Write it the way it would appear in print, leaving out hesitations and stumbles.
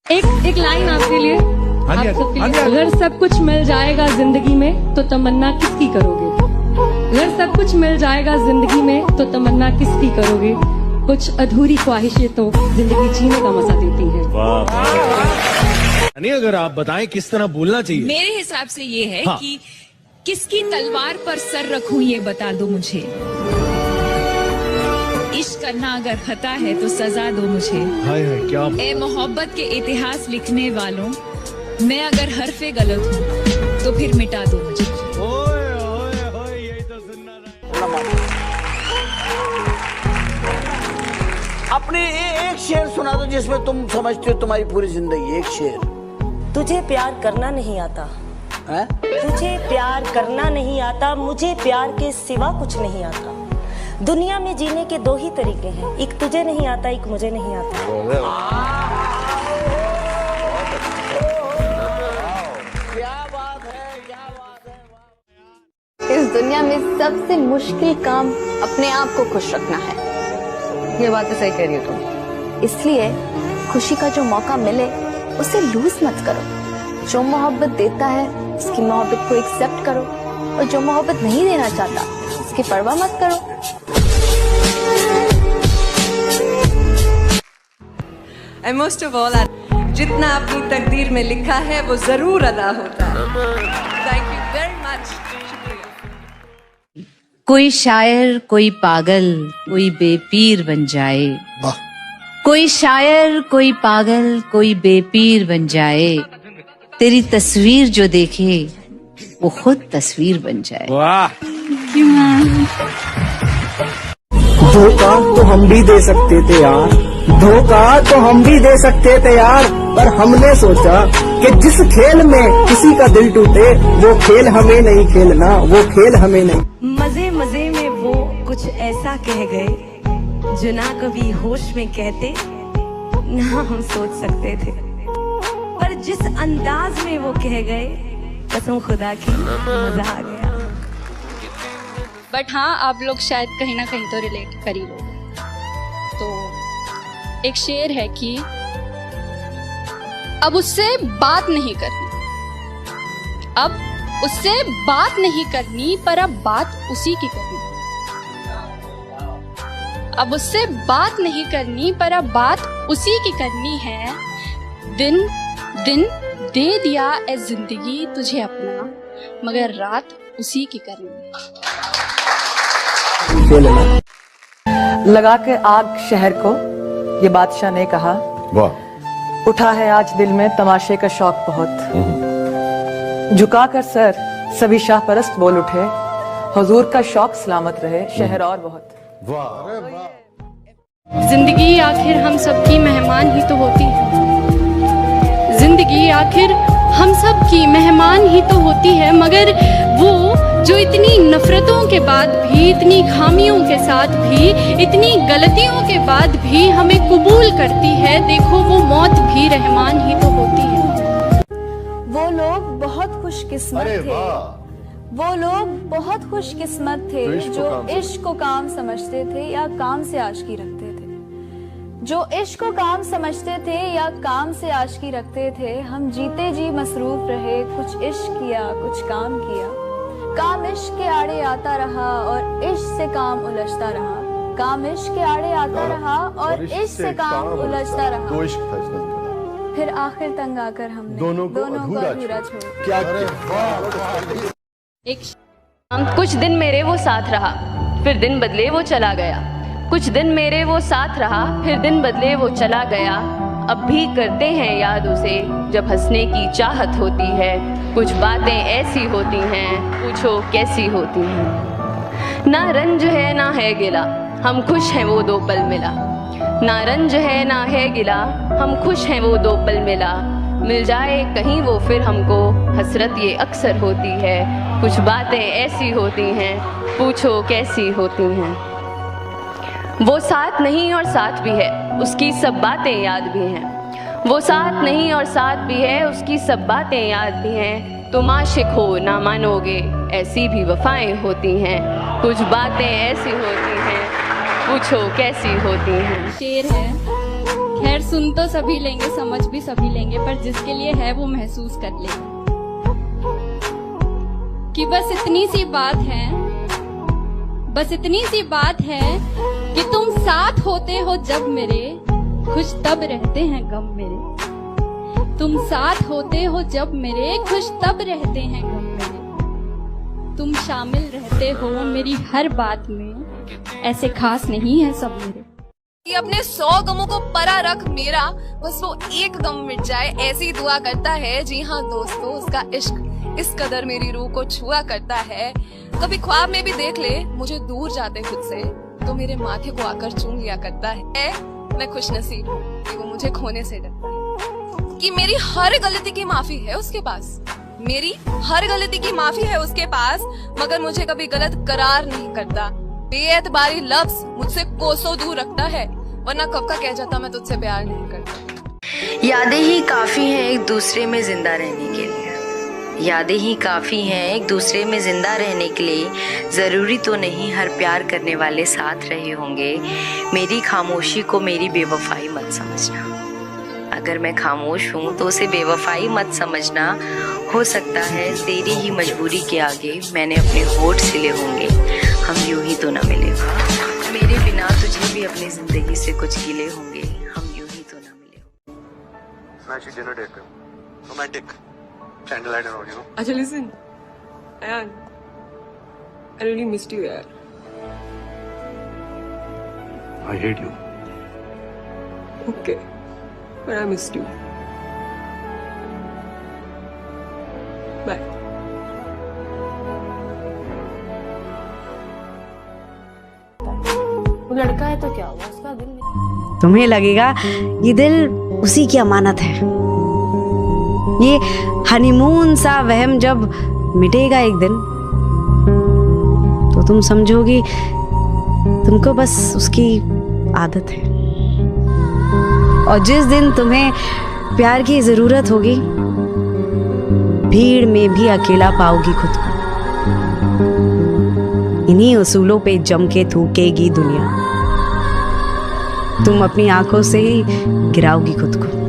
एक लाइन आपके लिए, हाँ जी, आप सबके हाँ जी, लिए। हाँ जी। अगर सब कुछ मिल जाएगा जिंदगी में तो तमन्ना किसकी करोगे? अगर सब कुछ मिल जाएगा जिंदगी में तो तमन्ना किसकी करोगे? कुछ अधूरी ख्वाहिशें तो जिंदगी जीने का मजा देती हैं। नहीं, अगर आप बताएं किस तरह बोलना चाहिए। मेरे हिसाब से ये है हाँ। कि किसकी तलवार पर सर रखूं ये बता दो मुझे। इश्क करना अगर खता है तो सजा दो मुझे। हाय हाय क्या ए मोहब्बत के इतिहास लिखने वालों, मैं अगर हरफे गलत हूँ तो फिर मिटा दो मुझे। ओए ओए ओए यही तो सुनना था। अपने एक शेर सुना दो जिसमें तुम समझते हो तुम्हारी पूरी जिंदगी। एक शेर। तुझे प्यार करना नहीं आता है? तुझे प्यार करना नहीं आता, मुझे प्यार के सिवा कुछ नहीं आता। दुनिया में जीने के दो ही तरीके हैं, एक तुझे नहीं आता, एक मुझे नहीं आता। क्या बात है, क्या बात है। इस दुनिया में सबसे मुश्किल काम अपने आप को खुश रखना है। ये बात तो सही कह रही हो तुम। इसलिए खुशी का जो मौका मिले उसे लूज मत करो। जो मोहब्बत देता है उसकी मोहब्बत को एक्सेप्ट करो, और जो मोहब्बत नहीं देना चाहता उसकी परवाह मत करो। एंड मोस्ट ऑफ ऑल, जितना अपनी तकदीर में लिखा है वो जरूर अदा होता है। Thank you very much. शुक्रिया। कोई शायर, कोई पागल, कोई बेपीर बन जाए। कोई शायर, कोई पागल, कोई बेपीर बन जाए। तेरी तस्वीर जो देखे वो खुद तस्वीर बन जाए। वाह। धोखा तो हम भी दे सकते थे यार, धोखा तो हम भी दे सकते थे यार, पर हमने सोचा कि जिस खेल में किसी का दिल टूटे वो खेल हमें नहीं खेलना, वो खेल हमें नहीं। मजे मजे में वो कुछ ऐसा कह गए जो ना कभी होश में कहते, ना हम सोच सकते थे, पर जिस अंदाज में वो कह गए, कसम खुदा की मजा आ गया। बट हाँ, आप लोग शायद कहीं ना कहीं तो रिलेट कर ही लोगे। तो एक शेर है कि अब उससे बात नहीं करनी, अब उससे बात नहीं करनी, पर अब बात उसी की करनी। अब उससे बात नहीं करनी, पर अब बात उसी की करनी है। दिन दिन दे दिया ए जिंदगी तुझे अपना, मगर रात उसी की करनी है। लगा के आग शहर को, ये बादशाह ने कहा। वाह। उठा है आज दिल में तमाशे का शौक बहुत। झुकाकर सर सभी शाह परस्त बोल उठे, हुजूर का शौक सलामत रहे शहर और बहुत। जिंदगी आखिर हम सबकी मेहमान ही तो होती है। जिंदगी आखिर हम सब की मेहमान ही तो होती है, मगर वो जो इतनी नफरतों के बाद भी, इतनी खामियों के साथ भी, इतनी गलतियों के बाद भी हमें कबूल करती है, देखो वो मौत भी रहमान ही तो होती है। वो लोग बहुत खुशकिस्मत थे, वो लोग बहुत खुशकिस्मत थे जो इश्क को काम समझते थे या काम से आशिकी रखते थे। जो इश्क को काम समझते थे या काम से आशिकी रखते थे। हम जीते जी मसरूफ रहे, कुछ इश्क किया कुछ काम किया। काम इश्क के आड़े आता रहा और इश्क से काम उलझता रहा। काम इश्क के आड़े आता रहा और इश्क से काम उलझता रहा। फिर आखिर तंग आकर हमने दोनों को अधूरा छोड़ा। कुछ दिन मेरे वो साथ रहा, फिर दिन बदले वो चला गया। कुछ दिन मेरे वो साथ रहा, फिर दिन बदले वो चला गया। अब भी करते हैं याद उसे जब हंसने की चाहत होती है। कुछ बातें ऐसी होती हैं, पूछो कैसी होती हैं। ना रंज है ना है गिला, हम खुश हैं वो दो पल मिला। ना रंज है ना है गिला, हम खुश हैं वो दो पल मिला। मिल जाए कहीं वो फिर हमको, हसरत ये अक्सर होती है। कुछ बातें ऐसी होती हैं, पूछो कैसी होती हैं। वो साथ नहीं और साथ भी है, उसकी सब बातें याद भी हैं। वो साथ नहीं और साथ भी है, उसकी सब बातें याद भी हैं। तुम आशिक हो ना मानोगे, ऐसी भी वफाएं होती हैं। कुछ बातें ऐसी होती हैं, पूछो कैसी होती हैं। शेर है खैर सुन तो सभी लेंगे, समझ भी सभी लेंगे, पर जिसके लिए है वो महसूस कर लेगा कि बस इतनी सी बात है, बस इतनी सी बात है कि तुम साथ होते हो जब मेरे, खुश तब रहते हैं गम मेरे। तुम साथ होते हो जब मेरे, खुश तब रहते हैं गम मेरे। तुम शामिल रहते हो मेरी हर बात में, ऐसे खास नहीं है सब मेरे। कि अपने 100 गमों को परा रख मेरा, बस वो एक गम मिट जाए, ऐसी दुआ करता है। जी हाँ दोस्तों, उसका इश्क इस कदर मेरी रूह को छुआ करता है। कभी ख्वाब में भी देख ले मुझे दूर जाते खुद से, तो मेरे माथे को आकर चूम लिया करता है। मैं खुश नसीब हूँ कि वो मुझे खोने से डरता है, कि मेरी हर गलती की माफी है उसके पास, मेरी हर गलती की माफी है उसके पास, मगर मुझे कभी गलत करार नहीं करता। बेएतबारी लफ्ज मुझसे कोसों दूर रखता है, वरना कब का कह जाता मैं तुझसे प्यार नहीं करता। यादें ही काफी हैं एक दूसरे में जिंदा रहने के लिए, यादें ही काफी हैं एक दूसरे में जिंदा रहने के लिए। जरूरी तो नहीं हर प्यार करने वाले साथ रहे होंगे। मेरी खामोशी को मेरी बेवफाई मत समझना, अगर मैं खामोश हूँ तो उसे बेवफाई मत समझना। हो सकता है तेरी ही मजबूरी के आगे मैंने अपने होठ सिले होंगे, हम यूं ही तो न मिले। मेरे बिना तुझे भी अपनी जिंदगी से कुछ गिले होंगे, हम यूं ही तो न मिले। Magic dinner date पे romantic candlelight and all, you know. अच्छा listen, Ayan, I really missed you यार। I hate you. Okay, but I missed you. Bye. वो लड़का है तो क्या हुआ, उसका दिल नहीं। तुम्हें लगेगा ये दिल उसी की अमानत है। ये हनीमून सा वहम जब मिटेगा एक दिन, तो तुम समझोगी तुमको बस उसकी आदत है। और जिस दिन तुम्हें प्यार की जरूरत होगी, भीड़ में भी अकेला पाओगी खुद को। इन्हीं उसूलों पे जम के थूकेगी दुनिया, तुम अपनी आंखों से ही गिराओगी खुद को।